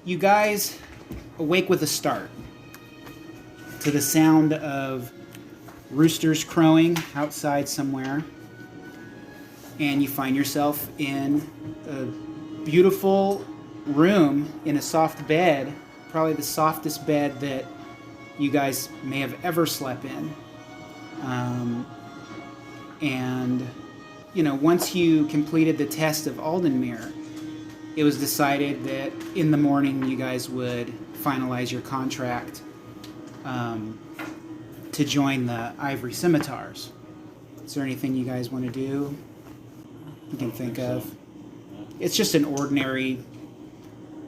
You guys awake with a start to the sound of roosters crowing outside somewhere, and you find yourself in a beautiful room in a soft bed, probably the softest bed that you guys may have ever slept in. And, once you completed the test of Aldenmere, it was decided that in the morning you guys would finalize your contract to join the Ivory Scimitars. Is there anything you guys want to do? You can think of. It's just an ordinary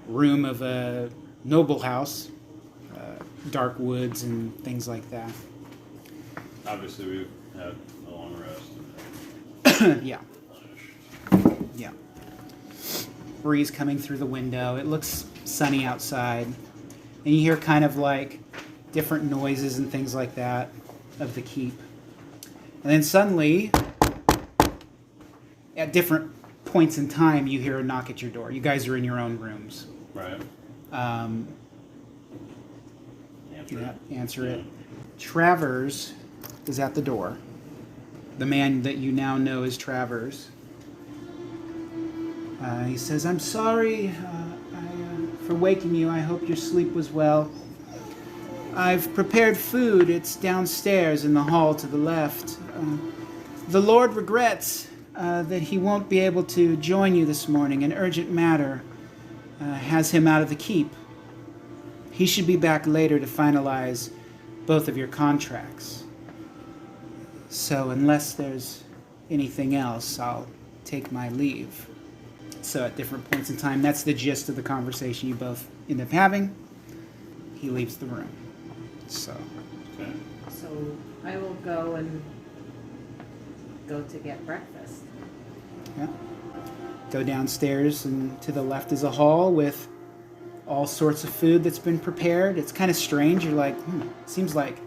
room of a noble house, dark woods and things like that. Obviously, we've had a long rest. Yeah. Yeah. Breeze coming through the window. It looks sunny outside. And you hear kind of like different noises and things like that of the keep. And then suddenly, at different points in time, you hear a knock at your door. You guys are in your own rooms. Right. Answer it. Travers is at the door. The man that you now know is Travers. He says, "I'm sorry for waking you. I hope your sleep was well. I've prepared food. It's downstairs in the hall to the left. The Lord regrets that he won't be able to join you this morning. An urgent matter has him out of the keep. He should be back later to finalize both of your contracts. So unless there's anything else, I'll take my leave." So at different points in time, that's the gist of the conversation you both end up having. He leaves the room. So. Okay. So I will go to get breakfast. Yeah. Go downstairs, and to the left is a hall with all sorts of food that's been prepared. It's kind of strange. You're like, it seems like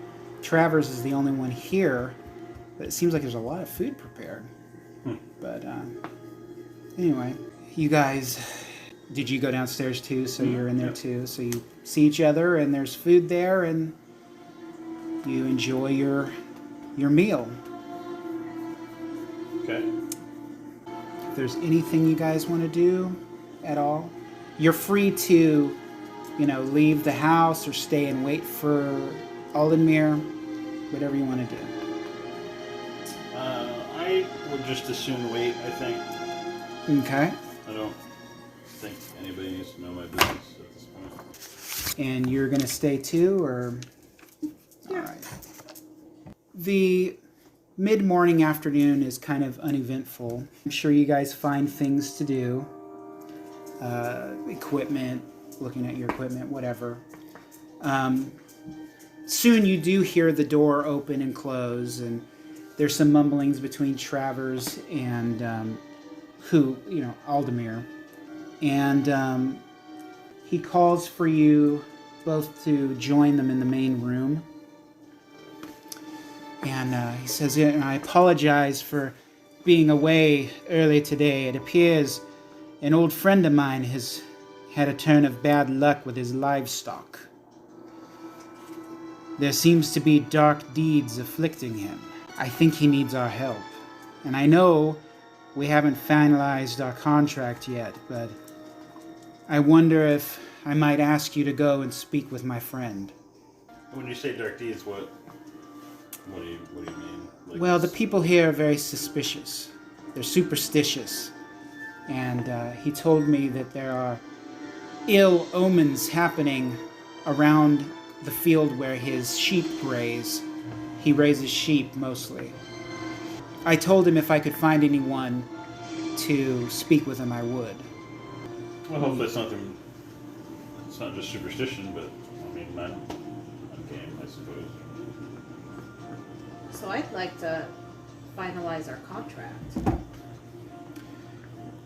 Travers is the only one here, but it seems like there's a lot of food prepared. But anyway, you guys, did you go downstairs too? So you're in there too. So you see each other, and there's food there, and you enjoy your meal. Okay. If there's anything you guys want to do at all, you're free to, leave the house or stay and wait for Aldenmere, whatever you want to do. I would just as soon wait, I think. Okay. I don't think anybody needs to know my business at this point. And you're going to stay too, or? Yeah. All right. The mid-morning afternoon is kind of uneventful. I'm sure you guys find things to do. Equipment, looking at your equipment, whatever. Soon you do hear the door open and close, and there's some mumblings between Travers and Aldenmere. And he calls for you both to join them in the main room. And he says, "I apologize for being away early today. It appears an old friend of mine has had a turn of bad luck with his livestock. There seems to be dark deeds afflicting him. I think he needs our help. And I know we haven't finalized our contract yet, but I wonder if I might ask you to go and speak with my friend." When you say dark deeds, what do you mean? Like Well, the people here are very suspicious. They're superstitious. And he told me that there are ill omens happening around the field where his sheep graze. He raises sheep mostly. I told him if I could find anyone to speak with him, I would. Well, hopefully it's not just superstition, but I'm game, I suppose. So I'd like to finalize our contract.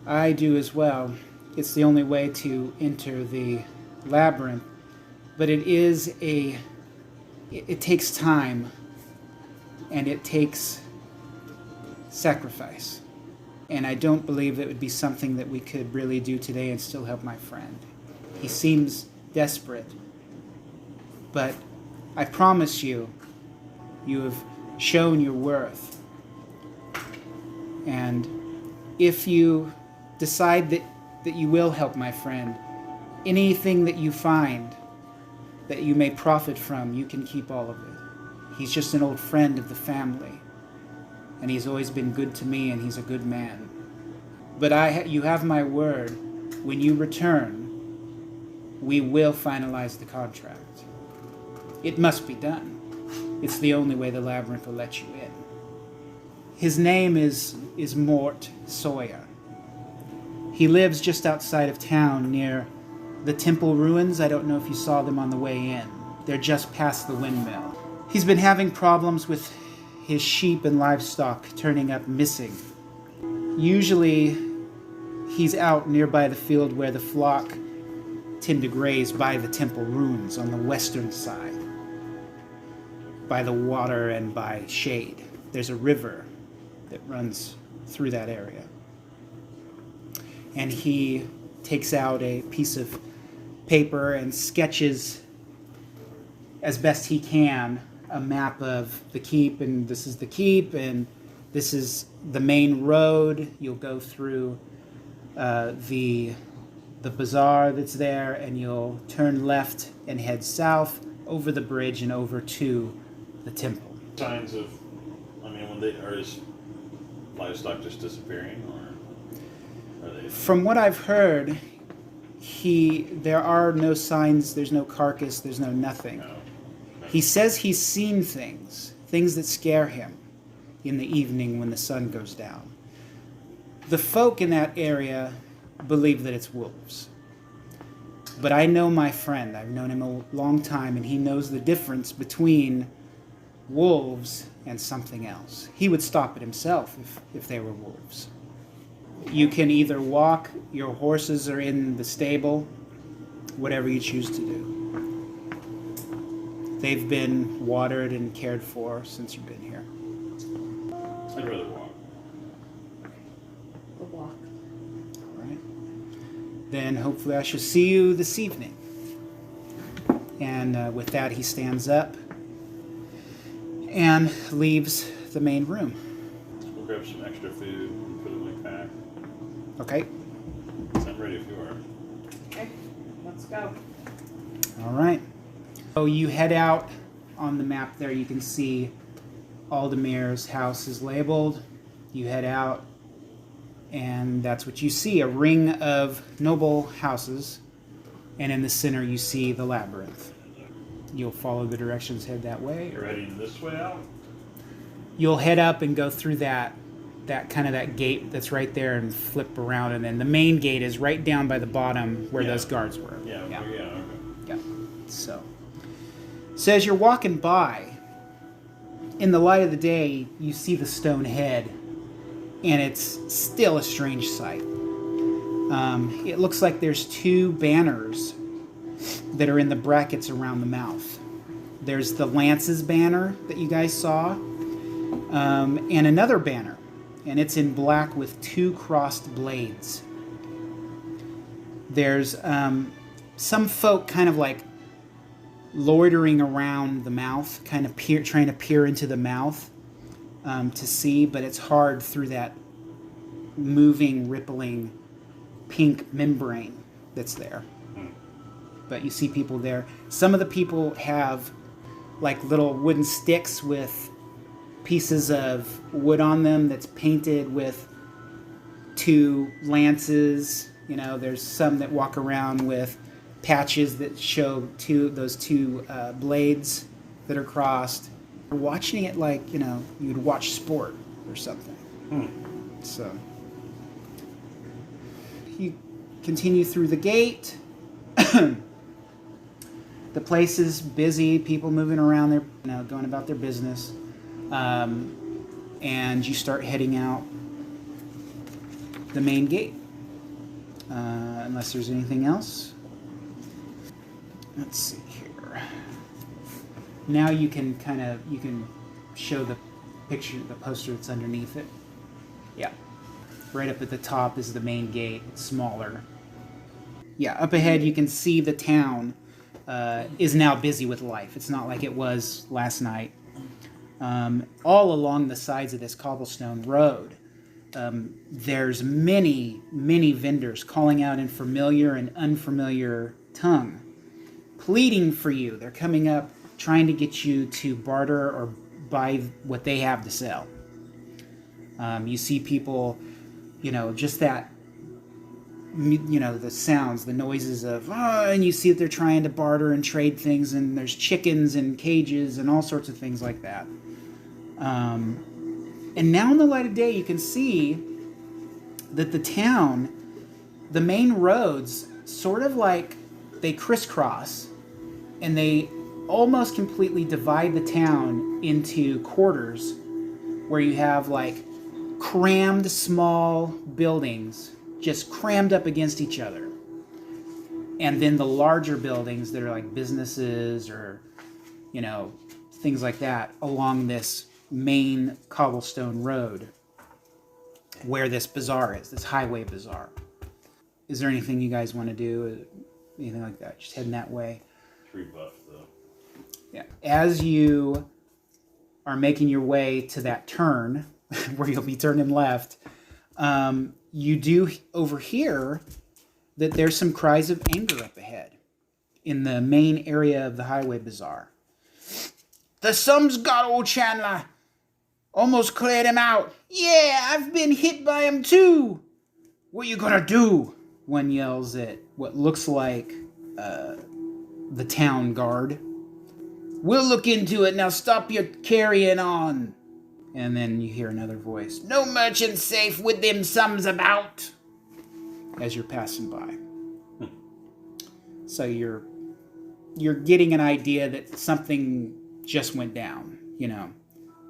I do as well. It's the only way to enter the Labyrinth. But it takes time, and it takes sacrifice. And I don't believe it would be something that we could really do today and still help my friend. He seems desperate. But I promise you, you have shown your worth. And if you decide that you will help my friend, anything that you find that you may profit from, you can keep all of it. He's just an old friend of the family. And he's always been good to me, and he's a good man. But you have my word. When you return, we will finalize the contract. It must be done. It's the only way the Labyrinth will let you in. His name is Mort Sawyer. He lives just outside of town near the temple ruins. I don't know if you saw them on the way in. They're just past the windmill. He's been having problems with his sheep and livestock turning up missing. Usually, he's out nearby the field where the flock tend to graze by the temple ruins on the western side, by the water and by shade. There's a river that runs through that area. And he takes out a piece of paper and sketches as best he can a map of the keep, and this is the keep, and this is the main road. You'll go through the bazaar that's there, and you'll turn left and head south over the bridge and over to the temple. Signs of, are his livestock just disappearing, or are they? From what I've heard, there are no signs, there's no carcass, there's no nothing. No. He says he's seen things that scare him in the evening when the sun goes down. The folk in that area believe that it's wolves. But I know my friend. I've known him a long time, and he knows the difference between wolves and something else. He would stop it himself if they were wolves. You can either walk, your horses are in the stable, whatever you choose to do. They've been watered and cared for since you've been here. I'd rather walk. We'll walk. All right. Then hopefully I shall see you this evening. And with that, he stands up and leaves the main room. We'll grab some extra food and put it in my pack. Okay. I'm ready if you are. Okay, let's go. All right. So you head out on the map there. You can see Aldemir's house is labeled. You head out, and that's what you see, a ring of noble houses. And in the center, you see the Labyrinth. You'll follow the directions, head that way. You're heading this way out? You'll head up and go through that gate that's right there and flip around. And then the main gate is right down by the bottom where those guards were. Yeah, okay. Yeah. So as you're walking by, in the light of the day, you see the stone head, and it's still a strange sight. It looks like there's two banners that are in the brackets around the mouth. There's the Lance's banner that you guys saw, and another banner, and it's in black with two crossed blades. There's some folk kind of like loitering around the mouth, kind of trying to peer into the mouth to see, but it's hard through that moving, rippling pink membrane that's there. But you see people there. Some of the people have like little wooden sticks with pieces of wood on them that's painted with two lances. You know, there's some that walk around with patches that show those two blades that are crossed. You're watching it like, you'd watch sport or something. So you continue through the gate. The place is busy, people moving around there, going about their business. And you start heading out the main gate. Unless there's anything else. Let's see here. Now you can show the picture, the poster that's underneath it. Yeah. Right up at the top is the main gate. It's smaller. Yeah, up ahead you can see the town is now busy with life. It's not like it was last night. All along the sides of this cobblestone road, there's many, many vendors calling out in familiar and unfamiliar tongue, pleading for you. They're coming up, trying to get you to barter or buy what they have to sell. You see people, just that, the sounds, the noises of, and you see that they're trying to barter and trade things, and there's chickens and cages and all sorts of things like that. And now in the light of day, you can see that the town, the main roads, sort of like they crisscross, and they almost completely divide the town into quarters where you have like crammed small buildings just crammed up against each other. And then the larger buildings that are like businesses or, things like that along this main cobblestone road where this bazaar is, this highway bazaar. Is there anything you guys want to do? Anything like that? Just heading that way? Tree buff, though. Yeah. As you are making your way to that turn where you'll be turning left, you do overhear that there's some cries of anger up ahead in the main area of the highway bazaar. The sum's got old Chandler. Almost cleared him out. Yeah, I've been hit by him too. What you gonna do? One yells at what looks like the town guard. We'll look into it. Now stop your carrying on. And then you hear another voice. No merchant safe with them sums about. As you're passing by. So you're getting an idea that something just went down,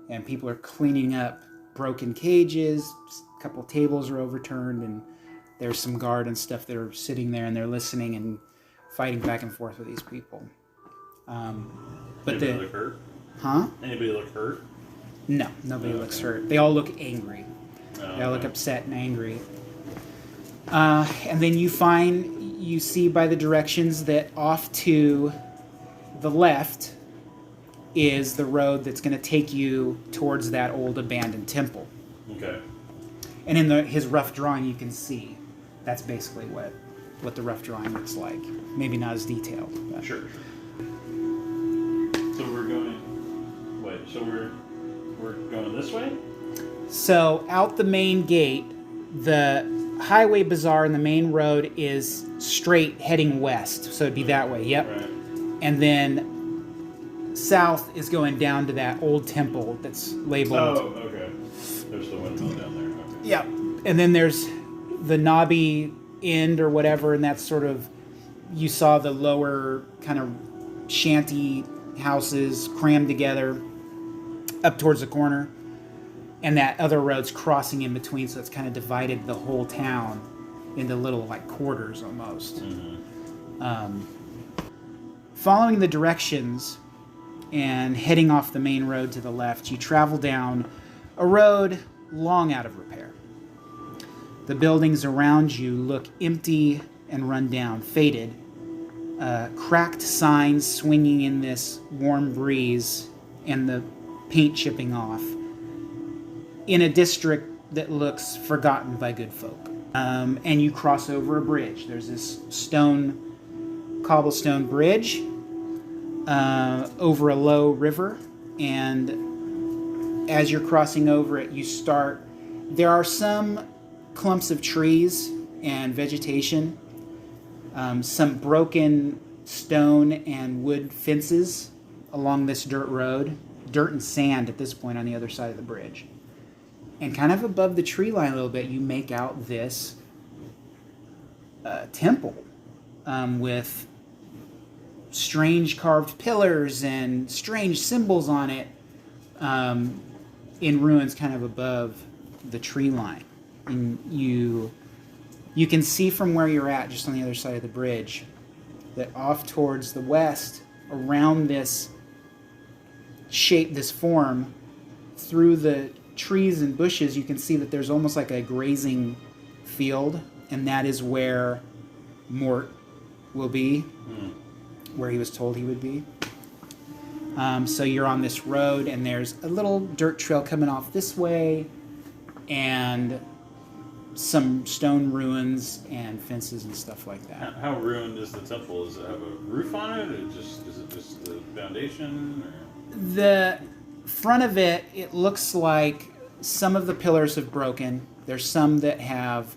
and people are cleaning up broken cages. A couple tables are overturned, and there's some guard and stuff that are sitting there, and they're listening and fighting back and forth with these people. But Anybody look hurt? Huh? Anybody look hurt? No, nobody looks hurt. They all look angry. No, They all look upset and angry. And then you see by the directions that off to the left is the road that's going to take you towards that old abandoned temple. Okay. And in his rough drawing, you can see that's basically what the rough drawing looks like. Maybe not as detailed. But. Sure. So we're going. Wait. So we're going this way. So out the main gate, the highway bazaar and the main road is straight heading west. So it'd be that way. Yep. Right. And then south is going down to that old temple that's labeled. Oh, okay. There's the windmill down there. Okay. Yeah. And then there's the knobby end or whatever, and that's sort of, you saw the lower kind of shanty houses crammed together up towards the corner. And that other road's crossing in between, so it's kind of divided the whole town into little like quarters almost. Mm-hmm. Following the directions and heading off the main road to the left, you travel down a road long out of repair. The buildings around you look empty and run down, faded. Cracked signs swinging in this warm breeze and the paint chipping off. In a district that looks forgotten by good folk. And you cross over a bridge. There's this cobblestone bridge over a low river, and as you're crossing over it, there are some clumps of trees and vegetation, some broken stone and wood fences along this dirt road, dirt and sand at this point on the other side of the bridge. And kind of above the tree line a little bit, you make out this temple with strange carved pillars and strange symbols on it in ruins kind of above the tree line. And you can see from where you're at, just on the other side of the bridge, that off towards the west, around this shape, this form, through the trees and bushes, you can see that there's almost like a grazing field, and that is where Mort will be, where he was told he would be. So you're on this road, and there's a little dirt trail coming off this way, and some stone ruins and fences and stuff like that. How ruined is the temple? Does it have a roof on it, or is it just the foundation? Or? The front of it, it looks like some of the pillars have broken. There's some that have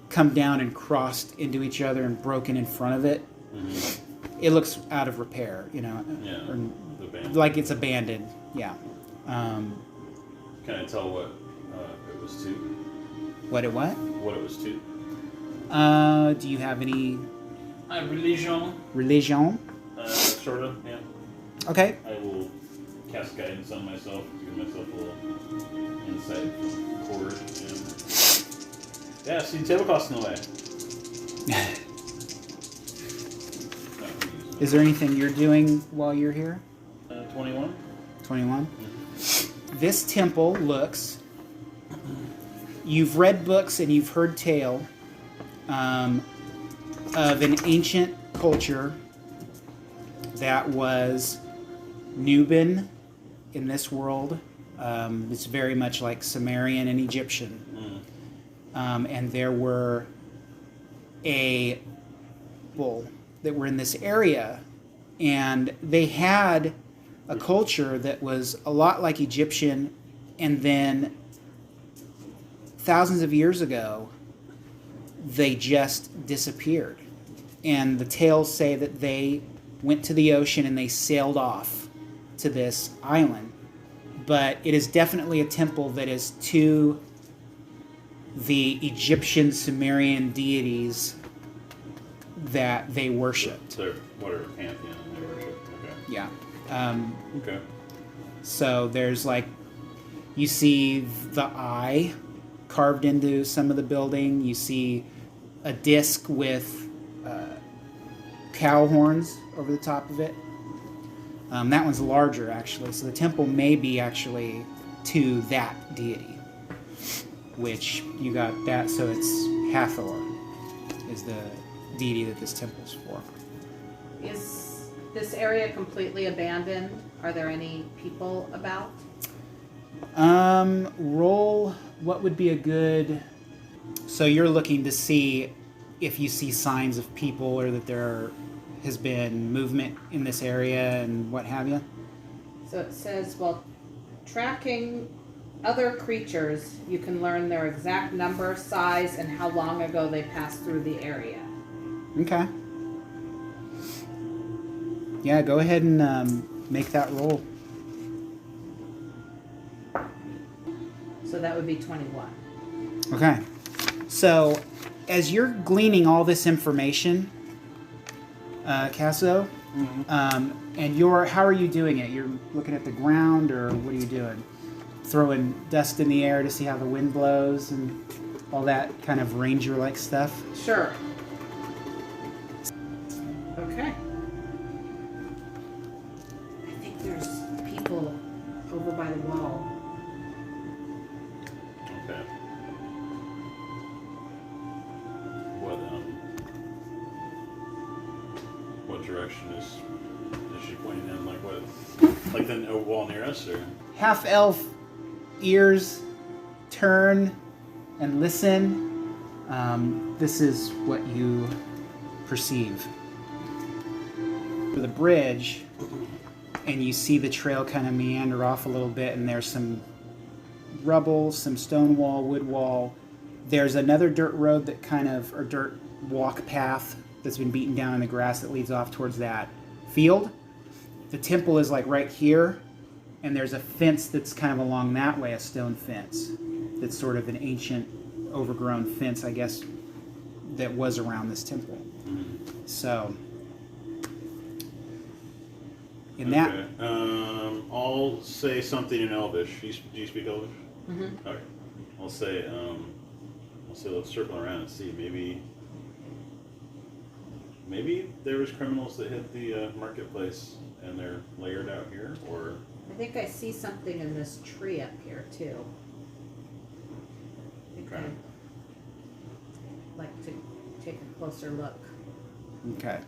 come down and crossed into each other and broken in front of it. Mm-hmm. It looks out of repair, you know. Yeah, like it's abandoned. Yeah. Can I tell what it was to? What it what? What it was to? Do you have any? Religion. Religion. Sort of. Yeah. Okay. I will cast guidance on myself to give myself a little insight forward. And... yeah, see tablecloths in the way. Is there anything you're doing while you're here? 21. 21. Mm-hmm. This temple looks. You've read books and you've heard tale of an ancient culture that was Nubian in this world. It's very much like Sumerian and Egyptian. And there were a people that were in this area, and they had a culture that was a lot like Egyptian, and then thousands of years ago, they just disappeared. And the tales say that they went to the ocean and they sailed off to this island. But it is definitely a temple that is to the Egyptian Sumerian deities that they worshipped. So, whatever pantheon they worship. Okay. Yeah. Okay. So there's like, you see the eye carved into some of the building. You see a disc with cow horns over the top of it. That one's larger, actually. So the temple may be actually to that deity, which you got that. So it's Hathor is the deity that this temple's for. Is this area completely abandoned? Are there any people about? Roll what would be a good... So you're looking to see if you see signs of people or that there has been movement in this area and what have you? So it says, well, tracking other creatures, you can learn their exact number, size, and how long ago they passed through the area. Okay. Yeah, go ahead and make that roll. So that would be 21. Okay. So, as you're gleaning all this information, Casso, and how are you doing it? You're looking at the ground, or what are you doing? Throwing dust in the air to see how the wind blows and all that kind of ranger-like stuff? Sure. Okay. I think there's people over by the wall. Okay. What direction is she pointing in? Like what? Like the wall near us, or? Half-elf ears turn and listen. This is what you perceive. The bridge, and you see the trail kind of meander off a little bit, and there's some rubble, some stone wall, wood wall. There's another dirt road that or dirt walk path that's been beaten down in the grass that leads off towards that field. The temple is like right here, and there's a fence that's kind of along that way, a stone fence. That's sort of an ancient, overgrown fence, I guess, that was around this temple. So, in that... I'll say something in Elvish. Do you speak Elvish? Mm-hmm. Okay. I'll say let's circle around and see. Maybe there was criminals that hit the marketplace and they're layered out here, or... I think I see something in this tree up here, too. I think Okay. I'd like to take a closer look. Okay.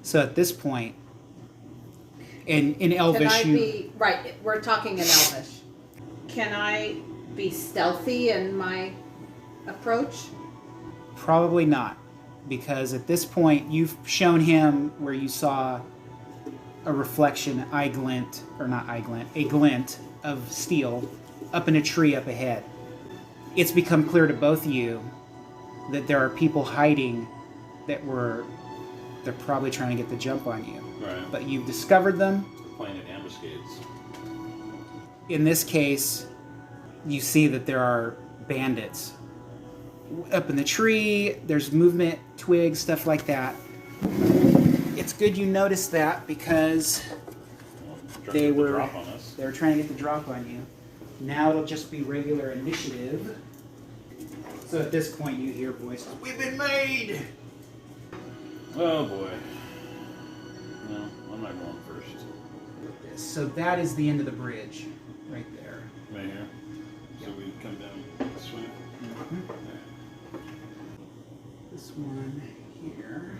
So at this point, in Can Elvish, I be right? We're talking in Elvish. Can I be stealthy in my approach? probably not, because at this point you've shown him where you saw a reflection, a glint of steel up in a tree up ahead. It's become clear to both of you that there are people hiding they're probably trying to get the jump on you. Right. But you've discovered them. Playing in ambuscades. In this case, you see that there are bandits up in the tree. There's movement, twigs, stuff like that. It's good you noticed that because they were drop on us. They were trying to get the drop on you. Now it'll just be regular initiative. So at this point, you hear voices. We've been made. Oh boy. No, I'm not going first. So that is the end of the bridge, right there. Right here. So we come down this way. Mm-hmm. This one here.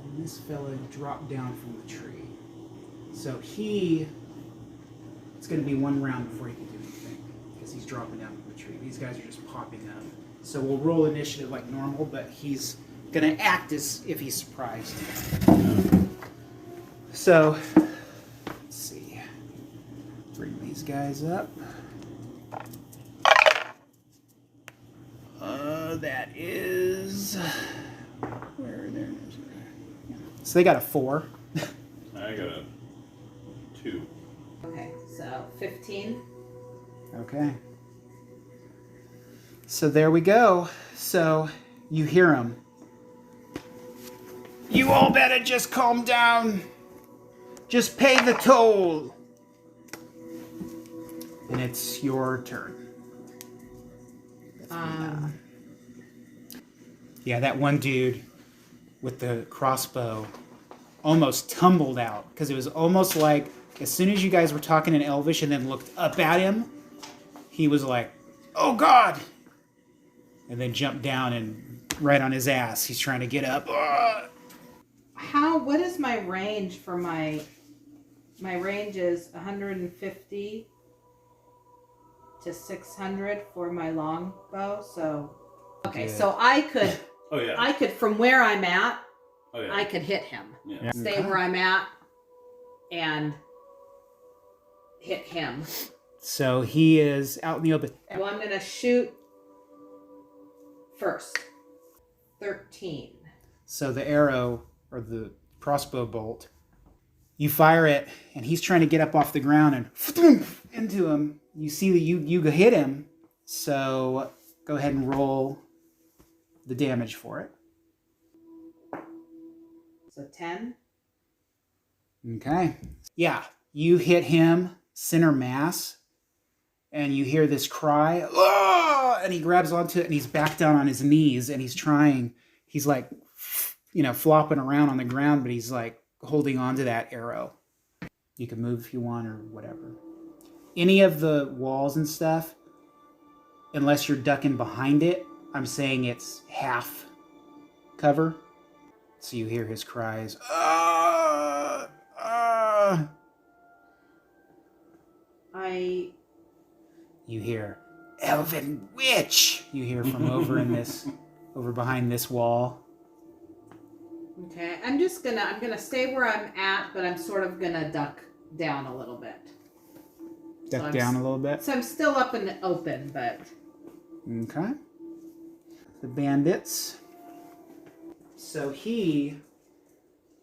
And this fella dropped down from the tree. So it's going to be one round before he can do anything, because he's dropping down from the tree. These guys are just popping up. So we'll roll initiative like normal, but he's going to act as if he's surprised. So, let's see. Bring these guys up. That is... Where there? So they got a 4. I got a 2. Okay, so 15. Okay. So there we go. So you hear him. You all better just calm down. Just pay the toll. And it's your turn. Yeah, that one dude with the crossbow almost tumbled out, because it was almost like as soon as you guys were talking in Elvish and then looked up at him, he was like, "Oh God!" and then jumped down and right on his ass. He's trying to get up. What is my range for my range is 150 to 600 for my longbow. So okay, Good. so I could Oh yeah. I could, from where I'm at, Oh yeah. I could hit him. Yeah. Stay Okay. where I'm at and hit him. So he is out in the open. Well, I'm gonna shoot first. 13. So the arrow, or the crossbow bolt, you fire it, and he's trying to get up off the ground and into him. You see that you hit him, so go ahead and roll the damage for it. So 10. Okay. Yeah, you hit him center mass, and you hear this cry, "Ah!" and he grabs onto it, and he's back down on his knees, and he's like, flopping around on the ground, but he's like holding on to that arrow. You can move if you want or whatever. Any of the walls and stuff, unless you're ducking behind it, I'm saying it's half cover. So you hear his cries, "Ah! Ah!" You hear, "Elven witch!" You hear from over behind this wall. Okay, I'm gonna stay where I'm at, but I'm sort of gonna duck down a little bit. Duck down a little bit. So I'm still up in the open, but... Okay. The bandits. So he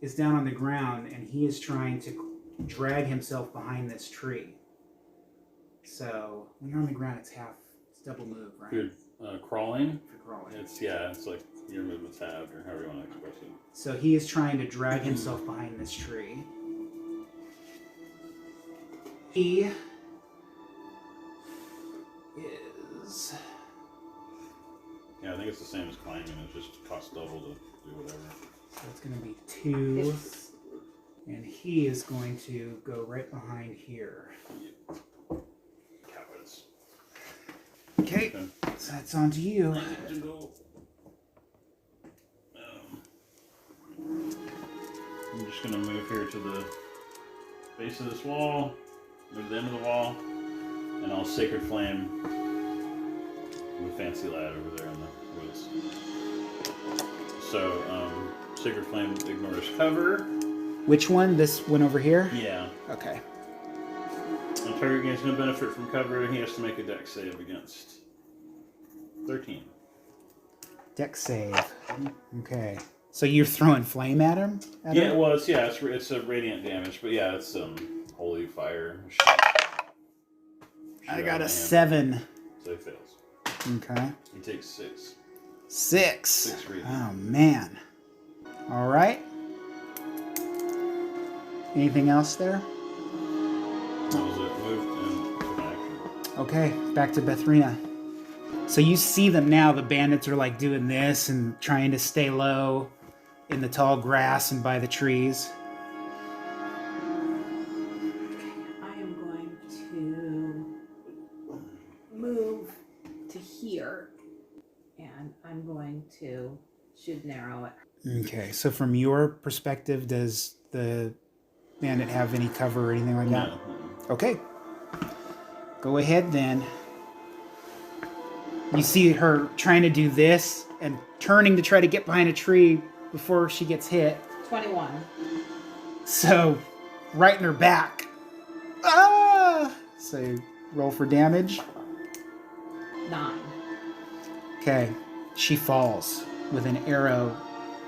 is down on the ground, and he is trying to drag himself behind this tree. So when you're on the ground, it's double move, right? Good. Crawling. For crawling. It's like your movement's halved, or however you want to express it. So he is trying to drag himself behind this tree. He is... Yeah, I think it's the same as climbing. It just costs double to do whatever. So it's going to be 2. And he is going to go right behind here. Cowards. Okay, so that's on to you. I'm just going to move here to the base of this wall, move to the end of the wall, and I'll Sacred Flame the fancy lad over there in the woods. So, Sacred Flame ignores cover. Which one? This one over here? Yeah. Okay. The target gains no benefit from cover, and he has to make a dex save against 13. Dex save. Okay. So you're throwing flame at him? Yeah, well, it's a radiant damage, but yeah, it's holy fire. I got a 7. So he fails. Okay. He takes 6. 6. 6 radiant. Oh man. All right. Anything else there? That was it. Moved and took an action. Okay, back to Bethrina. So you see them now. The bandits are like doing this and trying to stay low in the tall grass and by the trees. I am going to move to here, and I'm going to shoot an arrow at her. Okay, so from your perspective, does the bandit have any cover or anything like that? No. Okay. Go ahead then. You see her trying to do this and turning to try to get behind a tree before she gets hit. 21. So, right in her back. Ah! So, roll for damage. 9. Okay. She falls with an arrow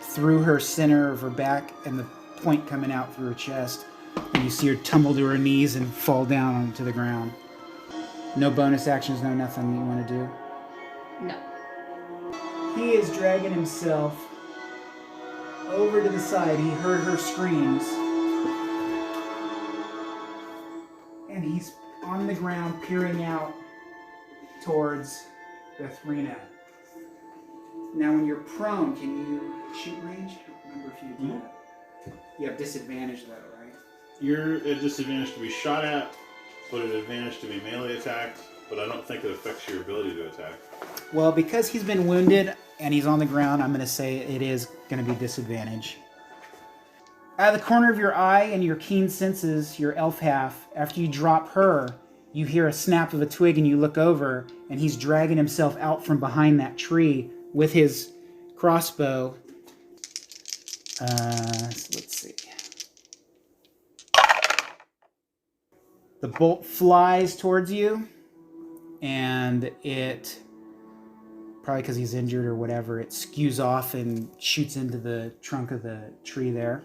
through her center of her back and the point coming out through her chest. And you see her tumble to her knees and fall down onto the ground. No bonus actions, no nothing you want to do? No. He is dragging himself over to the side. He heard her screams. And he's on the ground peering out towards Bethrina. Now when you're prone, can you shoot range? I don't remember if you do that. You have disadvantage though, right? You're at disadvantage to be shot at, but at advantage to be melee attacked, but I don't think it affects your ability to attack. Well, because he's been wounded and he's on the ground, I'm going to say it is going to be disadvantage. Out of the corner of your eye and your keen senses, your elf half, after you drop her, you hear a snap of a twig and you look over and he's dragging himself out from behind that tree with his crossbow. Let's see. The bolt flies towards you and it, probably because he's injured or whatever, it skews off and shoots into the trunk of the tree there.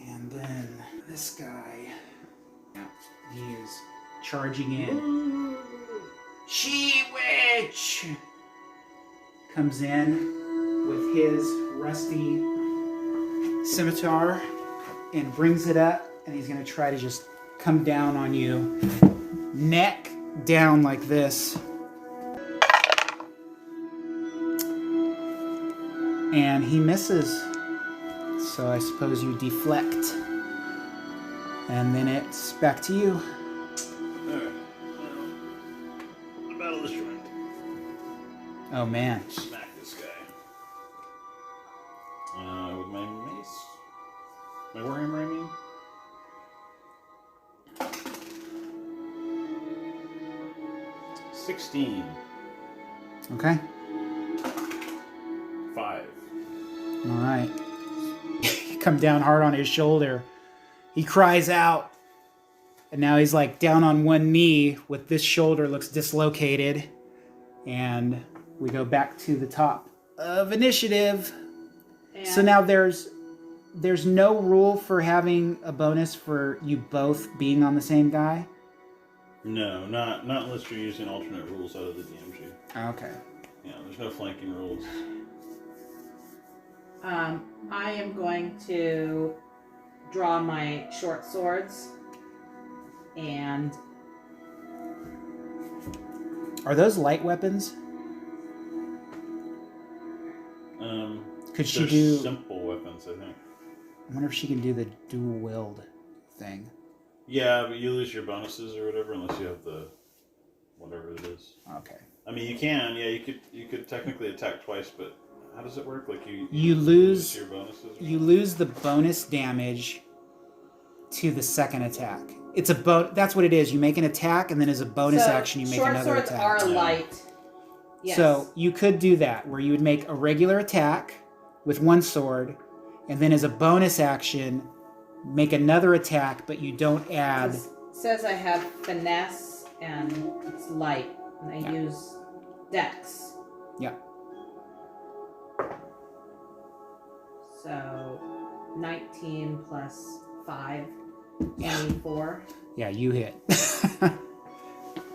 And then this guy, he is charging in. She-Witch! Comes in with his rusty scimitar and brings it up, and he's going to try to just come down on you. Neck down like this. And he misses. So I suppose you deflect. And then it's back to you. Alright. Battle this joint. Oh man. Smack this guy. With my mace. My warhammer, I mean. $16. Okay. 5. Alright. You come down hard on his shoulder. He cries out. And now he's like down on one knee with this shoulder looks dislocated. And we go back to the top of initiative. And So now there's no rule for having a bonus for you both being on the same guy? No, not unless you're using alternate rules out of the DMG. Okay. Yeah, there's no flanking rules. I am going to draw my short swords and Are those light weapons? Could she They're do... simple weapons, I think. I wonder if she can do the dual wield thing. Yeah, but you lose your bonuses or whatever unless you have the whatever it is. Okay. I mean, you can. Yeah, you could technically attack twice, but how does it work? Like you You lose your bonuses you lose the bonus damage to the second attack. It's a that's what it is. You make an attack, and then as a bonus action, you make another attack. Short swords are light. Yes. So you could do that, where you would make a regular attack with one sword, and then as a bonus action, make another attack, but you don't add... It says I have finesse, and it's light, and I use dex. Yeah. So 19 plus 5, 24. Yeah, you hit.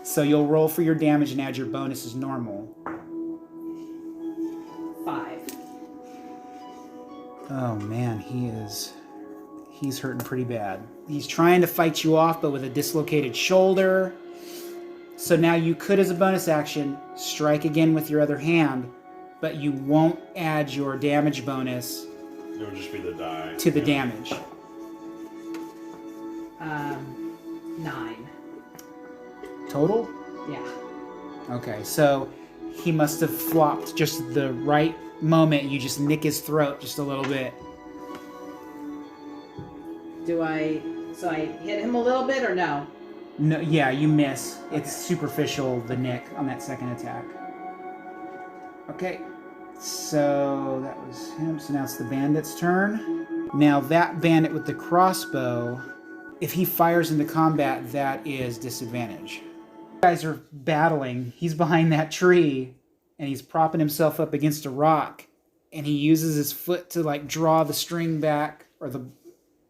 So you'll roll for your damage and add your bonus as normal. 5. Oh man, he's hurting pretty bad. He's trying to fight you off, but with a dislocated shoulder. So now you could, as a bonus action, strike again with your other hand, but you won't add your damage bonus. It would just be the die. To the damage. 9. Total? Yeah. Okay, so he must have flopped just the right moment. You just nick his throat just a little bit. So I hit him a little bit or no? No, yeah, you miss. Okay. It's superficial, the nick on that second attack. Okay, so that was him. So now it's the bandit's turn. Now that bandit with the crossbow, if he fires into combat, that is disadvantage. You guys are battling. He's behind that tree, and he's propping himself up against a rock, and he uses his foot to like draw the string back, or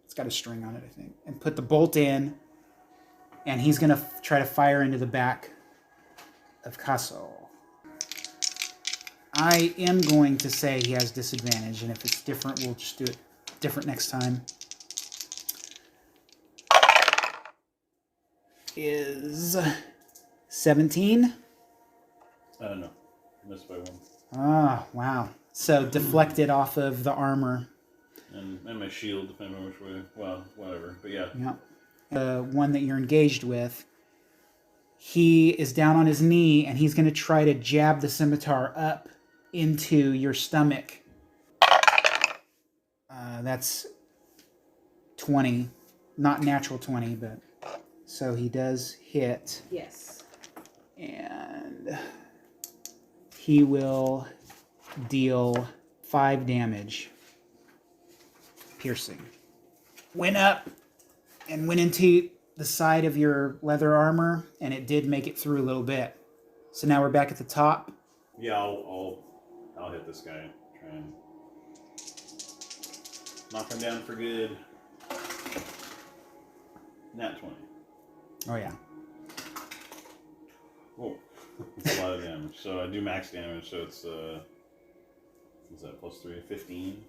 it's got a string on it, I think, and put the bolt in, and he's gonna try to fire into the back of Casso. I am going to say he has disadvantage, and if it's different, we'll just do it different next time. Is 17? No. Missed by 1. Ah, wow. So deflected off of the armor. And my shield, depending on which way. Well, whatever. But yeah. Yeah. The one that you're engaged with, he is down on his knee, and he's going to try to jab the scimitar up into your stomach. That's 20. Not natural 20, but... So he does hit. Yes. And he will deal 5 damage. Piercing. Went up and went into the side of your leather armor, and it did make it through a little bit. So now we're back at the top. Yeah, I'll hit this guy. Try and knock him down for good. Nat 20. Oh, yeah. Whoa. That's a lot of damage. So I do max damage, so it's, what's that, plus 3? 15?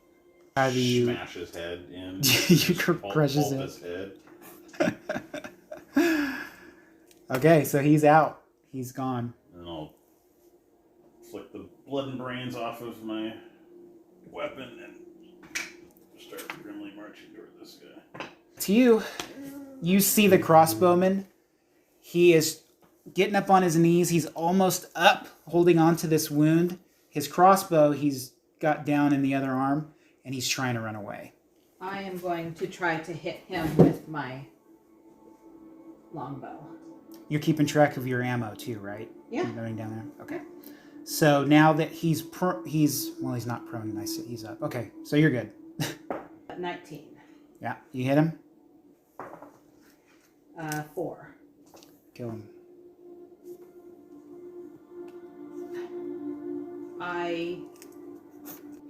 How do you... Smash his head in. You crush his head. Okay, so he's out. He's gone. And I'll flick the blood and brains off of my weapon and start grimly marching toward this guy. To you, you see the crossbowman. He is getting up on his knees. He's almost up, holding on to this wound. His crossbow, he's got down in the other arm, and he's trying to run away. I am going to try to hit him with my longbow. You're keeping track of your ammo too, right? Yeah. You're noting down there? Okay. So now that he's not prone. He's up. Okay, so you're good. 19. Yeah, you hit him? 4. Kill him.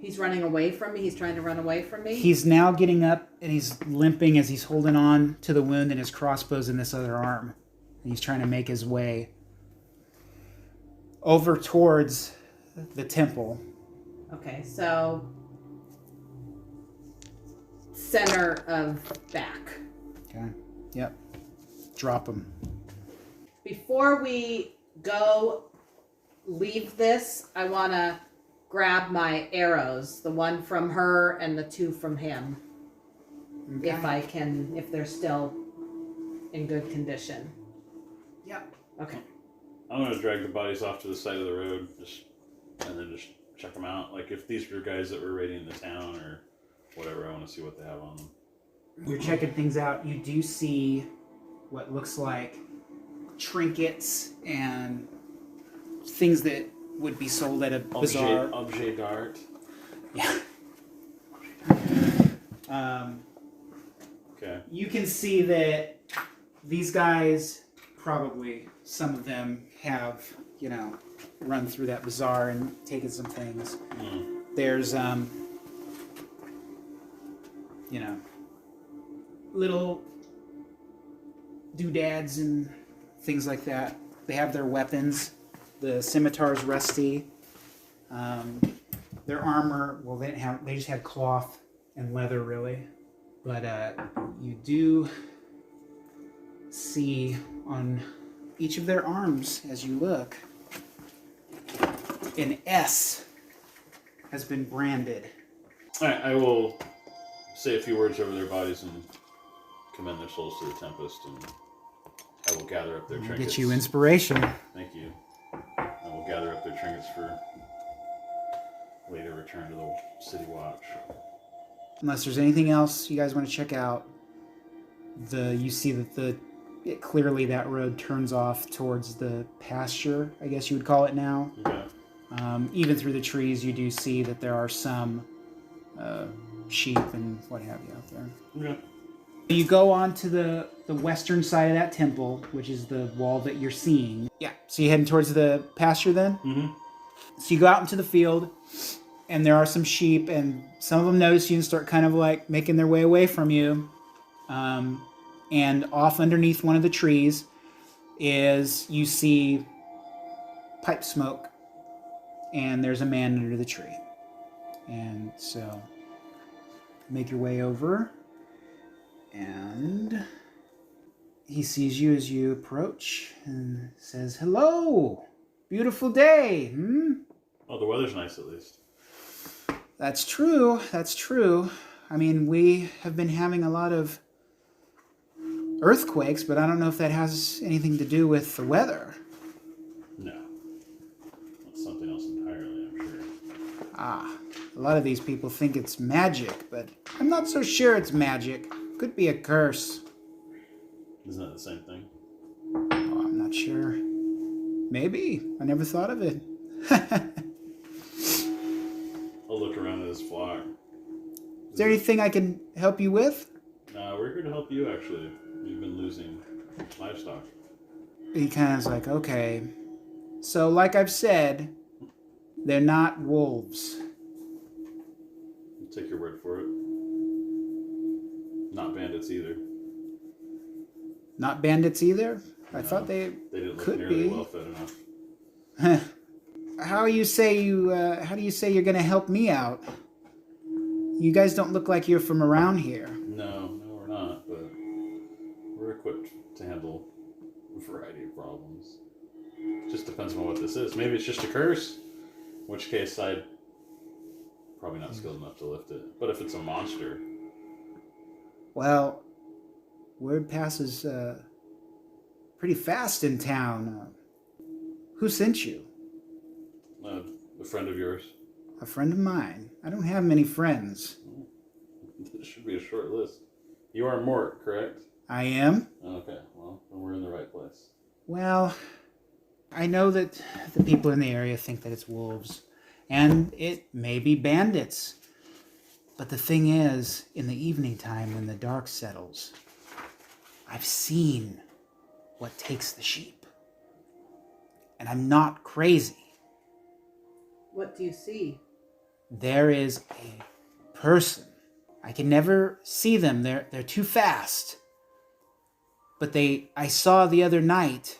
He's running away from me. He's trying to run away from me. He's now getting up, and he's limping as he's holding on to the wound, and his crossbow's in this other arm. And he's trying to make his way over towards the temple. Okay, so center of back. Okay. Yep. Drop him. Before we go leave this, I want to grab my arrows, the one from her and the 2 from him. Okay. If I can, if they're still in good condition. Yep. Okay. I'm going to drag the bodies off to the side of the road and then just check them out. Like if these were guys that were raiding the town or whatever, want to see what they have on them. You're checking things out. You do see what looks like trinkets and things that would be sold at a bazaar. Objet d'art. Yeah. Okay. You can see that these guys, probably some of them have, run through that bazaar and taken some things. There's, little doodads and things like that. They have their weapons. The scimitar's rusty. Their armor, well, they just had cloth and leather, really. But you do see on each of their arms, as you look, an S has been branded. All right, I will say a few words over their bodies and commend their souls to the Tempest, and I will gather up their trinkets. Get you inspiration. Thank you. I will gather up their trinkets for later return to the City Watch. Unless there's anything else you guys want to check out, you see that clearly that road turns off towards the pasture, I guess you would call it now. Okay. Even through the trees, you do see that there are some sheep and what have you out there. Okay. You go on to the western side of that temple, which is the wall that you're seeing. Yeah. So you're heading towards the pasture then? Mm-hmm. So you go out into the field, and there are some sheep, and some of them notice you and start kind of like making their way away from you. And off underneath one of the trees you see pipe smoke, and there's a man under the tree. And so make your way over, and he sees you as you approach and says, "Hello, beautiful day, Oh, the weather's nice at least. That's true. That's true. I mean, we have been having a lot of earthquakes, but I don't know if that has anything to do with the weather. No. That's something else entirely, I'm sure. A lot of these people think it's magic, but I'm not so sure it's magic. Could be a curse. Isn't that the same thing? Oh, I'm not sure. Maybe. I never thought of it. I'll look around at his flock. Is there anything I can help you with? We're here to help you, actually. You've been losing livestock. He kind of is like, okay. So, like I've said, they're not wolves. I'll take your word for it. Not bandits either. Not bandits either? I thought they didn't look could nearly be. well fed enough. How do you say you're gonna help me out? You guys don't look like you're from around here. No, we're not, but we're equipped to handle a variety of problems. Just depends on what this is. Maybe it's just a curse, in which case I'd probably not skilled enough to lift it. But if it's a monster... Well, word passes pretty fast in town. Who sent you? a friend of yours. A friend of mine. I don't have many friends. This should be a short list. You are Mort, correct? I am? Okay, well, then we're in the right place. Well, I know that the people in the area think that it's wolves, and it may be bandits. But the thing is, in the evening time when the dark settles, I've seen what takes the sheep. And I'm not crazy. What do you see? There is a person. I can never see them. They're too fast. But I saw the other night,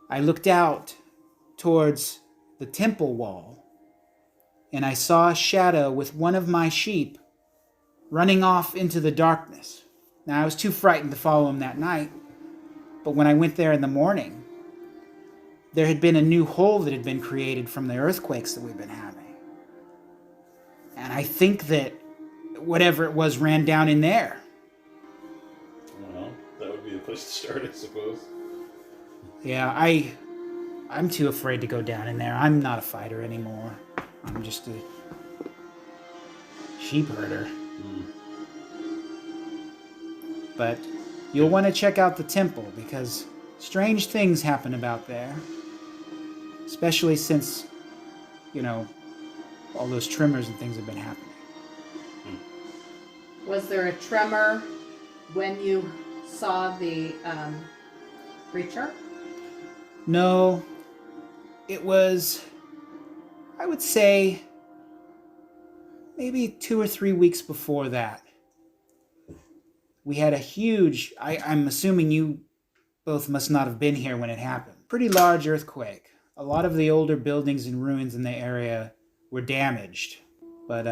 I looked out towards the temple wall, and I saw a shadow with one of my sheep running off into the darkness. Now, I was too frightened to follow him that night, but when I went there in the morning, there had been a new hole that had been created from the earthquakes that we've been having. And I think that whatever it was ran down in there. Well, that would be the place to start, I suppose. Yeah, I'm too afraid to go down in there. I'm not a fighter anymore. I'm just a sheep herder. But you'll want to check out the temple because strange things happen about there. Especially since, all those tremors and things have been happening. Was there a tremor when you saw the creature? No, it was, I would say, maybe 2 or 3 weeks before that. We had a huge, I'm assuming you both must not have been here when it happened. Pretty large earthquake. A lot of the older buildings and ruins in the area were damaged. But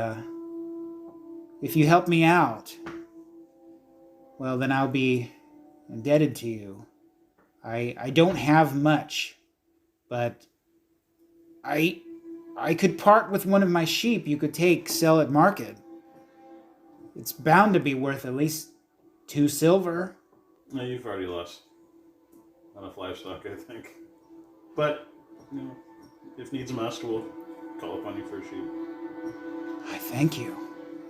if you help me out, well, then I'll be indebted to you. I don't have much, but I could part with one of my sheep you could sell at market. It's bound to be worth at least 2 silver. No, you've already lost enough livestock, I think. But, if needs must, we'll call upon you for a sheep. I thank you.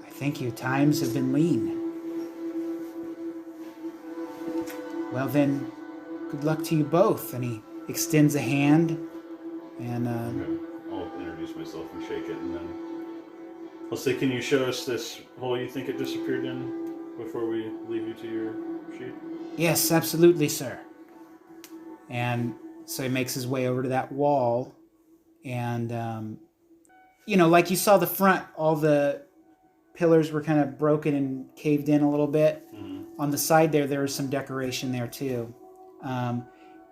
I thank you. Times have been lean. Well then, good luck to you both. And he extends a hand, and Okay. I'll introduce myself and shake it, and then I'll say, can you show us this hole you think it disappeared in before we leave you to your sheep? Yes, absolutely, sir. And so he makes his way over to that wall, and like you saw the front, all the pillars were kind of broken and caved in a little bit. Mm-hmm. On the side there was some decoration there too.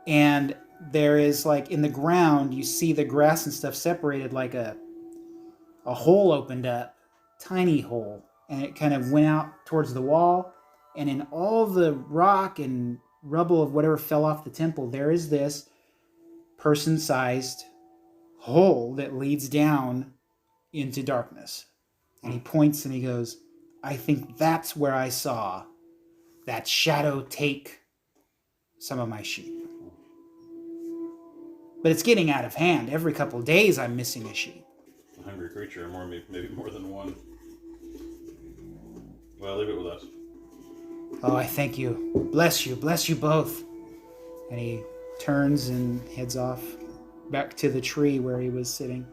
And there is, like, in the ground, you see the grass and stuff separated, like a hole opened up, tiny hole, and it kind of went out towards the wall. And in all the rock and rubble of whatever fell off the temple, there is this person-sized hole that leads down into darkness. And he points and he goes, I think that's where I saw that shadow take some of my sheep. But it's getting out of hand. Every couple of days I'm missing a sheep. A hungry creature, maybe more than one. Well, leave it with us. Oh, I thank you. Bless you both. And he turns and heads off back to the tree where he was sitting.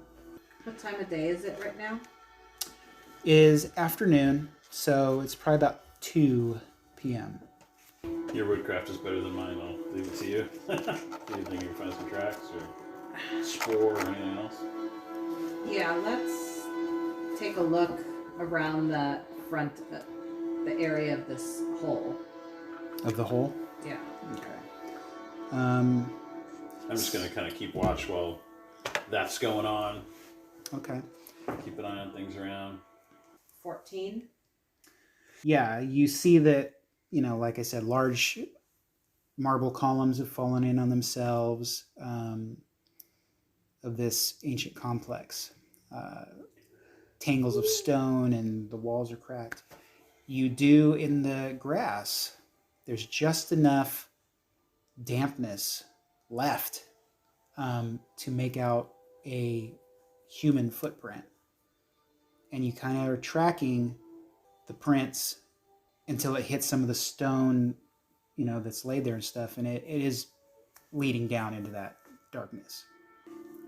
What time of day is it right now? It is afternoon, so it's probably about 2 p.m. Your woodcraft is better than mine. I'll leave it to you. Do you think you can find some tracks or spoor or anything else? Yeah, let's take a look around the front, the area of this hole. Of the hole? Yeah. Okay. I'm just going to kind of keep watch while that's going on. Okay. Keep an eye on things around. 14. Yeah, you see that, like I said, large marble columns have fallen in on themselves of this ancient complex. Tangles of stone and the walls are cracked. You do, in the grass, there's just enough dampness left to make out a human footprint. And you kind of are tracking the prints until it hits some of the stone, that's laid there and stuff. And it is leading down into that darkness.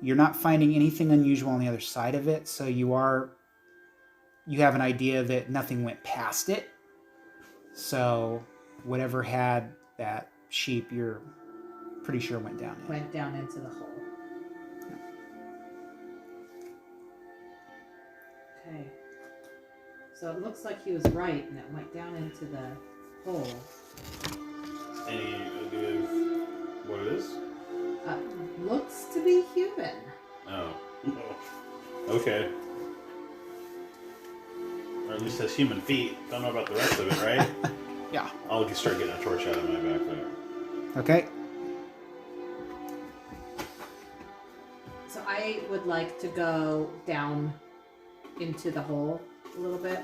You're not finding anything unusual on the other side of it. So you have an idea that nothing went past it. So whatever had that sheep, you're pretty sure went down in. Went down into the hole. Okay. So it looks like he was right, and it went down into the hole. Any idea of what it is? Looks to be human. Oh. Okay. Or at least has human feet. Don't know about the rest of it, right? Yeah. I'll start getting a torch out of my backpack. Okay. So I would like to go down into the hole a little bit.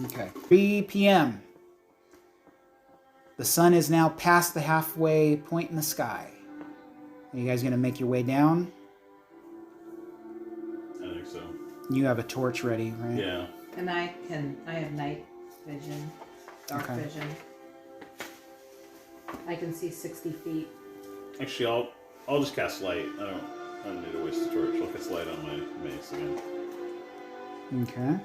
Okay. 3 p.m. The sun is now past the halfway point in the sky. Are you guys going to make your way down? I think so. You have a torch ready, right? Yeah. And I have night vision, dark Okay. vision. I can see 60 feet. Actually, I'll just cast light. I don't need to waste a torch. I'll cast light on my mace again. Okay.